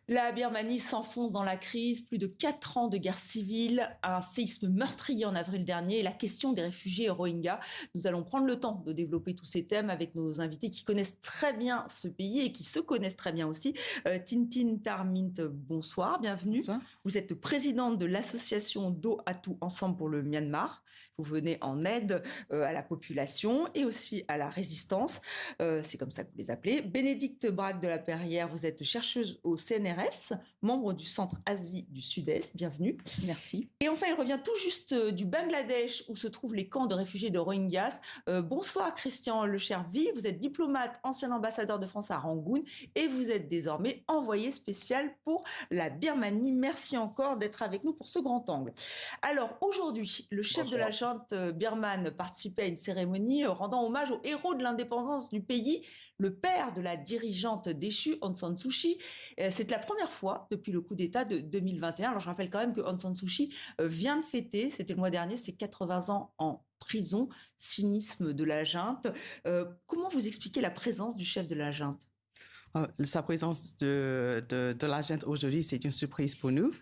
La Birmanie s'enfonce dans la crise, plus de 4 ans de guerre civile, un séisme meurtrier en avril dernier et la question des réfugiés rohingyas. Nous allons prendre le temps de développer tous ces thèmes avec nos invités qui connaissent très bien ce pays et qui se connaissent très bien aussi. Tintin Tarmint, bonsoir, bienvenue. Bonsoir. Vous êtes présidente de l'association Do Atu Ensemble pour le Myanmar. Vous venez en aide à la population et aussi à la résistance. C'est comme ça que vous les appelez. Bénédicte Braque de la Perrière, vous êtes chercheuse au CNRS, membre du Centre Asie du Sud-Est. Bienvenue. Merci. Et enfin, il revient tout juste du Bangladesh où se trouvent les camps de réfugiés de Rohingyas. Bonsoir Christian Lechervy, vous êtes diplomate, ancien ambassadeur de France à Rangoon et vous êtes désormais envoyé spécial pour la Birmanie. Merci encore d'être avec nous pour ce grand angle. Alors aujourd'hui, le chef de la junte birmane participait à une cérémonie rendant hommage aux héros de l'indépendance du pays, le père de la dirigeante déchue Aung San Suu Kyi. C'est la première fois depuis le coup d'État de 2021. Alors je rappelle quand même que Aung San Suu Kyi vient de fêter, c'était le mois dernier, ses 80 ans en prison, cynisme de la junte. Comment vous expliquez la présence du chef de la junte? Sa présence de la junte aujourd'hui, c'est une surprise pour nous.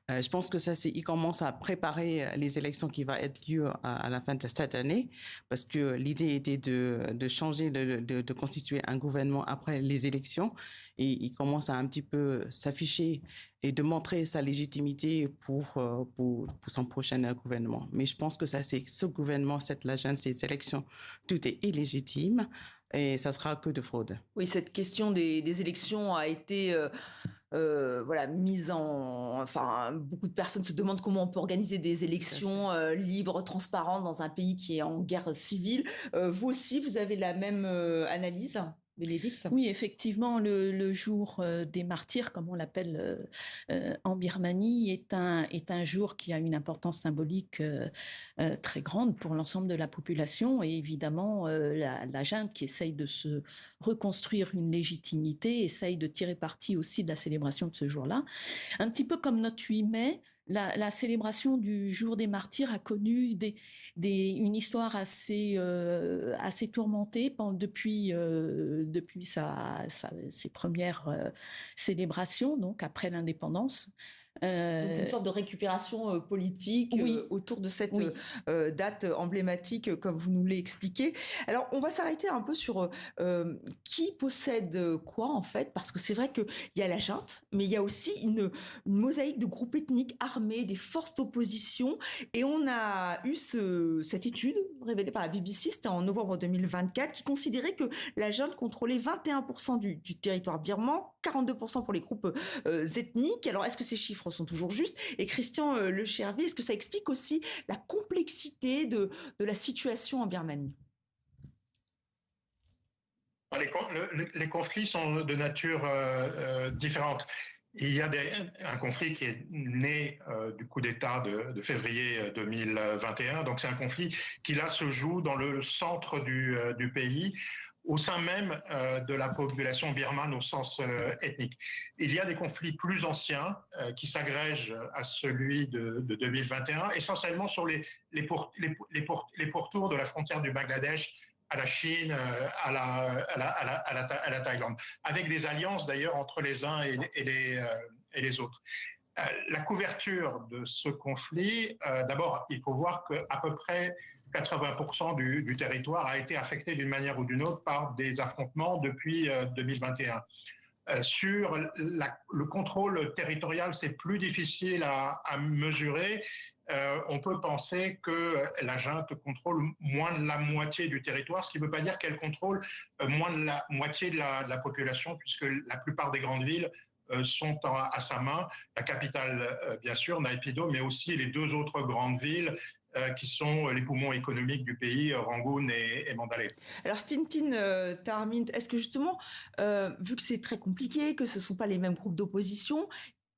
Je pense que il commence à préparer les élections qui vont être lieu à la fin de cette année, parce que l'idée était de changer, de constituer un gouvernement après les élections, et il commence à un petit peu s'afficher et de montrer sa légitimité pour son prochain gouvernement. Mais je pense que c'est ce gouvernement, la junte, ces élections, tout est illégitime et ça sera que de fraude. Oui, cette question des élections a été mise en... Enfin, beaucoup de personnes se demandent comment on peut organiser des élections libres, transparentes dans un pays qui est en guerre civile. Vous aussi, vous avez la même analyse, Bénédicte? Oui, effectivement, le jour des martyrs, comme on l'appelle en Birmanie, est un jour qui a une importance symbolique très grande pour l'ensemble de la population. Et évidemment, la junte qui essaye de se reconstruire une légitimité, essaye de tirer parti aussi de la célébration de ce jour-là. Un petit peu comme notre 8 mai, la célébration du jour des martyrs a connu une histoire assez tourmentée depuis ses premières célébrations, donc après l'indépendance. Donc une sorte de récupération politique autour de cette date emblématique, comme vous nous l'avez expliqué. Alors, on va s'arrêter un peu sur qui possède quoi, en fait, parce que c'est vrai qu'il y a la junte, mais il y a aussi une mosaïque de groupes ethniques armés, des forces d'opposition, et on a eu cette étude révélée par la BBC, c'était en novembre 2024, qui considérait que la junte contrôlait 21% du territoire birman, 42% pour les groupes ethniques. Alors, est-ce que ces chiffres sont toujours justes? Et Christian Lechervy, est-ce que ça explique aussi la complexité de la situation en Birmanie? Les conflits sont de nature différente. Il y a un conflit qui est né du coup d'État de février 2021. Donc c'est un conflit qui là se joue dans le centre du pays, au sein même de la population birmane au sens ethnique. Il y a des conflits plus anciens qui s'agrègent à celui de 2021, essentiellement sur les pourtours de la frontière du Bangladesh à la Chine, à la Thaïlande, avec des alliances d'ailleurs entre les uns et les autres. La couverture de ce conflit, d'abord, il faut voir qu'à peu près 80% du territoire a été affecté d'une manière ou d'une autre par des affrontements depuis 2021. Sur le contrôle territorial, c'est plus difficile à mesurer. On peut penser que la junte contrôle moins de la moitié du territoire, ce qui ne veut pas dire qu'elle contrôle moins de la moitié de la population, puisque la plupart des grandes villes sont à sa main. La capitale, bien sûr, Naypyidaw, mais aussi les deux autres grandes villes qui sont les poumons économiques du pays, Rangoon et Mandalay. Alors Tintin Tarmint, est-ce que justement, vu que c'est très compliqué, que ce ne sont pas les mêmes groupes d'opposition,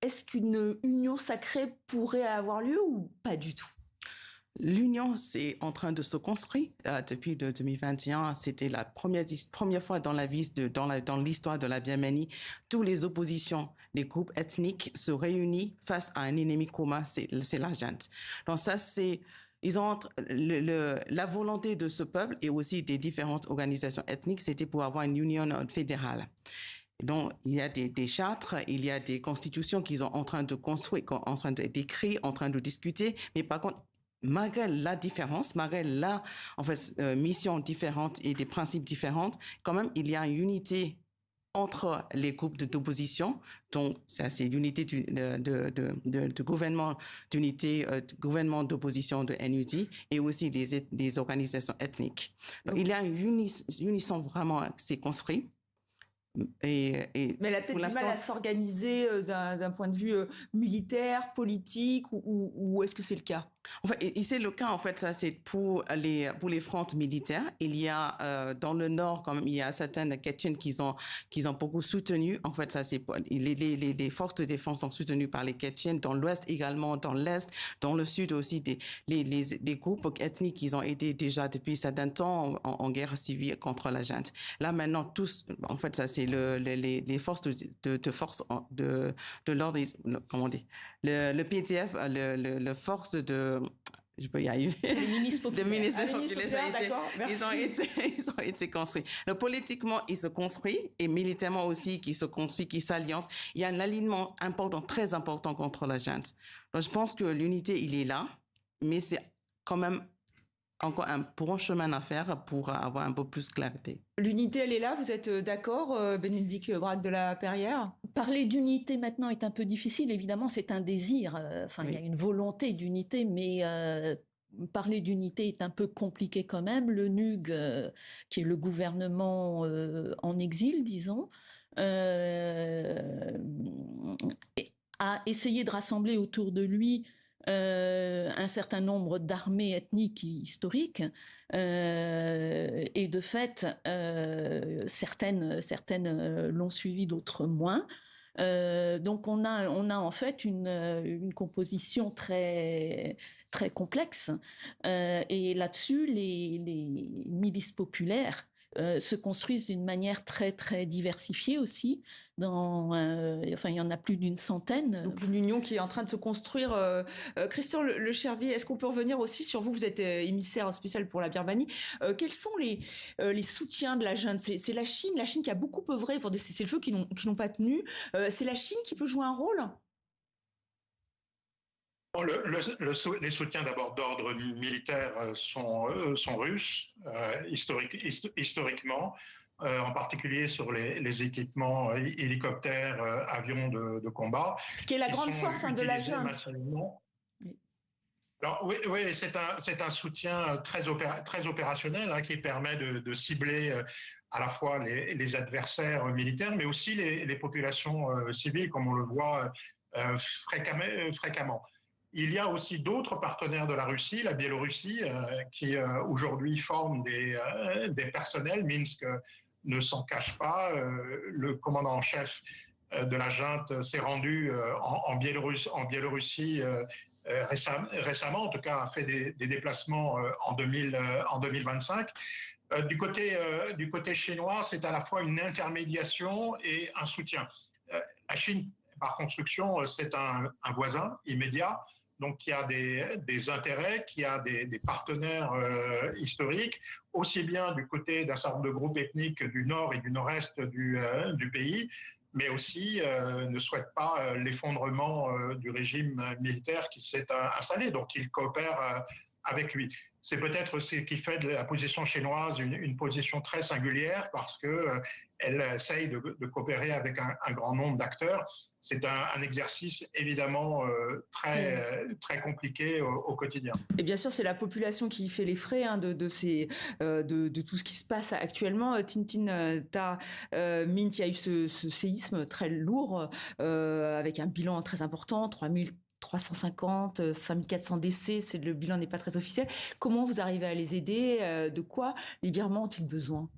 est-ce qu'une union sacrée pourrait avoir lieu ou pas du tout? L'union, c'est en train de se construire. Depuis 2021, c'était la première fois dans l'histoire de la Birmanie, toutes les oppositions, les groupes ethniques se réunissent face à un ennemi commun, c'est la junte. Donc ça, ils ont la volonté de ce peuple et aussi des différentes organisations ethniques, c'était pour avoir une union fédérale. Donc, il y a des chartres, il y a des constitutions qu'ils sont en train de construire, en train d'écrire, en train de discuter. Mais par contre, malgré la différence, malgré la mission différente et des principes différents, quand même, il y a une unité entre les groupes d'opposition. Donc, ça, c'est l'unité de gouvernement, gouvernement d'opposition de NUD et aussi des organisations ethniques. Donc, il y a une unisson vraiment, c'est construit. Mais elle a peut-être du mal à s'organiser d'un point de vue militaire, politique, ou est-ce que c'est le cas? En fait, et c'est le cas, en fait, ça c'est pour les fronts militaires. Il y a dans le nord, quand même, il y a certaines Tchétchènes qui ont beaucoup soutenu. En fait, ça c'est les forces de défense sont soutenues par les Tchétchènes. Dans l'ouest également, dans l'est, dans le sud aussi, des groupes ethniques qui ont été déjà depuis certains temps en guerre civile contre la junte. Là maintenant, tous, en fait, ça c'est les forces de l'ordre, comment on dit, le PDF, le force de, je peux y arriver. Les ministres populaires. Ils ont été construits. Donc, politiquement, ils se construisent et militairement aussi, qui se construisent, qui s'alliancent. Il y a un alignement important, très important contre la junte. Donc, je pense que l'unité, il est là, mais c'est quand même encore un bon chemin à faire pour avoir un peu plus de clarté. L'unité, elle est là, vous êtes d'accord, Bénédicte Braque de la Perrière? Parler d'unité maintenant est un peu difficile, évidemment, c'est un désir. Il y a une volonté d'unité, mais parler d'unité est un peu compliqué quand même. Le NUG, qui est le gouvernement en exil, disons, a essayé de rassembler autour de lui un certain nombre d'armées ethniques historiques et de fait certaines l'ont suivi, d'autres moins. Donc on a en fait une composition très très complexe et là-dessus les milices populaires se construisent d'une manière très très diversifiée aussi. Il y en a plus d'une centaine. Donc une union qui est en train de se construire. Christian Le Chervier, est-ce qu'on peut revenir aussi sur vous? Vous êtes émissaire spécial pour la Birmanie. Quels sont les soutiens de la junte? C'est la Chine qui a beaucoup œuvré pour des cessez-le-feu qui n'ont pas tenu. C'est la Chine qui peut jouer un rôle? Les soutiens d'abord d'ordre militaire sont russes, historiquement, en particulier sur les équipements hélicoptères, avions de combat. Ce qui est la grande force de la junte. Alors, oui, c'est un soutien très opérationnel qui permet de cibler à la fois les adversaires militaires, mais aussi les populations civiles, comme on le voit fréquemment. Il y a aussi d'autres partenaires de la Russie, la Biélorussie, qui aujourd'hui forment des personnels. Minsk ne s'en cache pas. Le commandant en chef de la junte s'est rendu en Biélorussie récemment, en tout cas a fait des déplacements en 2025. Du côté chinois, c'est à la fois une intermédiation et un soutien. La Chine, par construction, c'est un voisin immédiat, donc qui a des intérêts, qui a des partenaires historiques, aussi bien du côté d'un certain nombre de groupes ethniques du nord et du nord-est du pays, mais aussi ne souhaite pas l'effondrement du régime militaire qui s'est installé. Donc il coopère avec lui. C'est peut-être ce qui fait de la position chinoise une position très singulière parce qu'elle essaye de coopérer avec un grand nombre d'acteurs. C'est un exercice évidemment très compliqué au quotidien. Et bien sûr, c'est la population qui fait les frais de tout ce qui se passe actuellement. Tintin Mint, il y a eu ce séisme très lourd avec un bilan très important, 350, 5400 décès, le bilan n'est pas très officiel. Comment vous arrivez à les aider? De quoi les Birmans ont-ils besoin?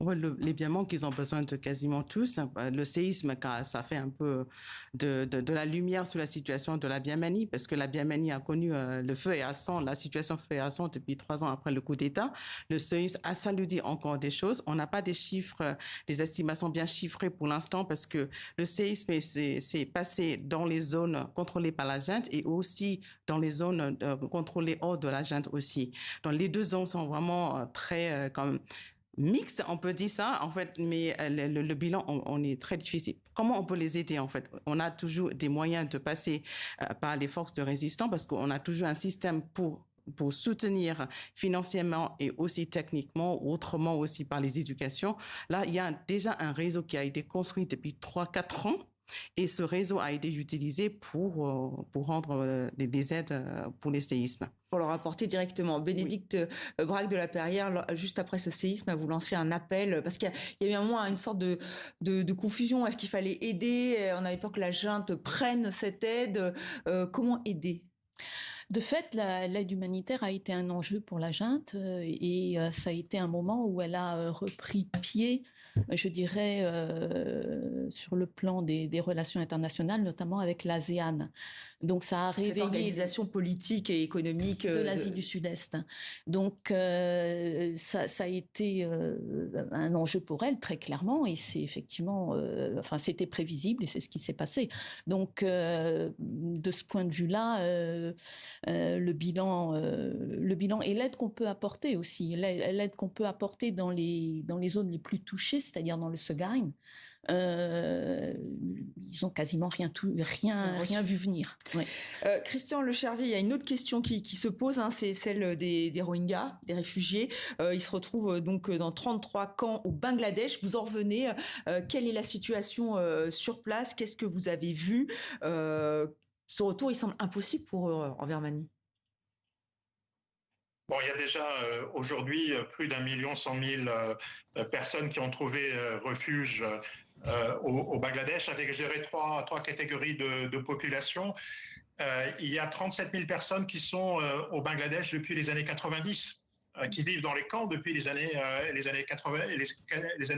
Ouais, les Birmans qu'ils ont besoin de quasiment tous. Le séisme, ça fait un peu de la lumière sur la situation de la Birmanie, parce que la Birmanie a connu le feu et à sang, la situation feu et à sang depuis 3 ans après le coup d'État. Le séisme, ça lui dit encore des choses. On n'a pas des chiffres, des estimations bien chiffrées pour l'instant, parce que le séisme s'est passé dans les zones contrôlées par la junte et aussi dans les zones contrôlées hors de la junte aussi. Donc les deux zones sont vraiment très mixte, on peut dire ça, en fait, mais le bilan, on est très difficile. Comment on peut les aider, en fait? On a toujours des moyens de passer par les forces de résistance parce qu'on a toujours un système pour soutenir financièrement et aussi techniquement, autrement aussi par les éducations. Là, il y a déjà un réseau qui a été construit depuis 3-4 ans. Et ce réseau a été utilisé pour rendre des aides pour les séismes. Pour leur apporter directement. Bénédicte Braque de la Perrière, juste après ce séisme, a vous lancé un appel, parce qu'il y a eu un moment une sorte de confusion. Est-ce qu'il fallait aider? On avait peur que la junte prenne cette aide. Comment aider? De fait, l'aide humanitaire a été un enjeu pour la junte et ça a été un moment où elle a repris pied, je dirais, sur le plan des relations internationales, notamment avec l'ASEAN. Donc ça a réveillé... Cette organisation politique et économique de l'Asie du Sud-Est. Donc ça a été un enjeu pour elle, très clairement, et c'est effectivement... enfin, c'était prévisible et c'est ce qui s'est passé. Donc, de ce point de vue-là, le bilan et l'aide qu'on peut apporter aussi, l'aide qu'on peut apporter dans les zones les plus touchées, c'est-à-dire dans le Sagaing, ils ont quasiment rien vu venir. Ouais. Christian Lechervy, il y a une autre question qui se pose, hein, c'est celle des Rohingyas, des réfugiés. Ils se retrouvent donc dans 33 camps au Bangladesh. Vous en revenez. Quelle est la situation sur place? Qu'est-ce que vous avez vu? Ce retour, il semble impossible pour eux en Birmanie. Bon, il y a déjà aujourd'hui plus d'1,1 million personnes qui ont trouvé refuge au Bangladesh, avec, je dirais, trois catégories de population. Il y a 37 000 personnes qui sont au Bangladesh depuis les années 90, qui vivent dans les camps depuis les années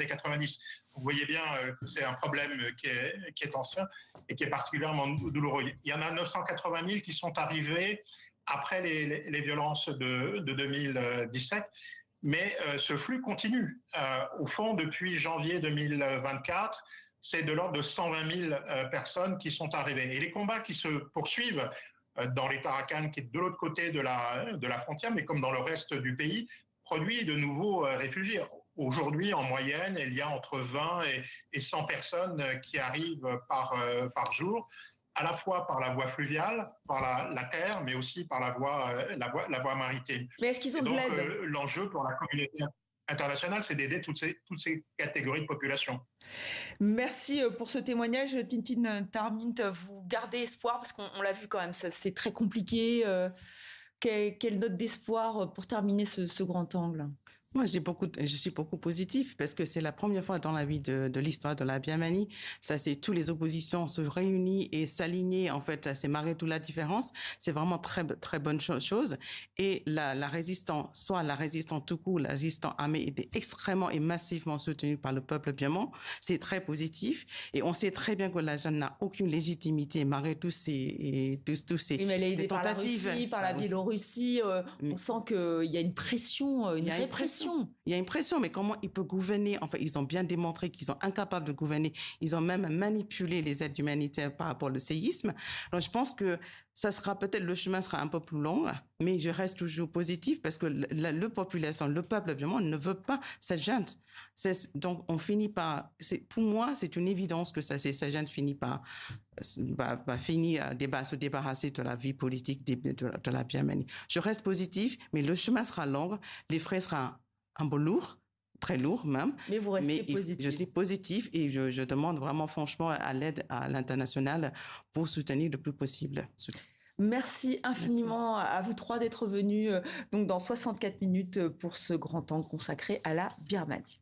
90. Vous voyez bien que c'est un problème qui est ancien et qui est particulièrement douloureux. Il y en a 980 000 qui sont arrivés après les violences de 2017. Mais ce flux continue. Au fond, depuis janvier 2024, c'est de l'ordre de 120 000 personnes qui sont arrivées. Et les combats qui se poursuivent dans l'État Arakan, qui est de l'autre côté de la frontière, mais comme dans le reste du pays, produit de nouveaux réfugiés. Aujourd'hui, en moyenne, il y a entre 20 et 100 personnes qui arrivent par jour, à la fois par la voie fluviale, par la terre, mais aussi par la voie maritime. Mais est-ce qu'ils ont de l'aide? L'enjeu pour la communauté internationale, c'est d'aider toutes ces catégories de population. Merci pour ce témoignage, Tintin Tarmint. Vous gardez espoir, parce qu'on l'a vu quand même, c'est très compliqué. Quelle note d'espoir pour terminer ce grand angle? Moi, je suis beaucoup positif parce que c'est la première fois dans la vie de l'histoire de la Birmanie. Ça, c'est tous les oppositions se réunissent et s'aligner. En fait, ça c'est marqué toute la différence. C'est vraiment très, très bonne chose. Et la résistance, soit la résistance tout court, la résistance armée était extrêmement et massivement soutenue par le peuple birman. C'est très positif. Et on sait très bien que la jeune n'a aucune légitimité malgré tous ces oui, mais elle est aidée par la Russie, par la Biélorussie. On sent qu'il y a une pression, une vraie pression. Il y a une pression, mais comment ils peuvent gouverner? Enfin, ils ont bien démontré qu'ils sont incapables de gouverner. Ils ont même manipulé les aides humanitaires par rapport au séisme. Donc, je pense que le chemin sera un peu plus long, mais je reste toujours positif parce que la population, le peuple, évidemment, ne veut pas cette junte. Donc, on finit par, pour moi, c'est une évidence que cette junte finit par se débarrasser de la vie politique de la Birmanie. Je reste positif, mais le chemin sera long, les frais seront un peu lourds, très lourd même. Mais vous restez positif. Je suis positif et je demande vraiment franchement à l'aide à l'international pour soutenir le plus possible. Merci infiniment à vous trois d'être venus donc dans 64 minutes pour ce grand temps consacré à la Birmanie.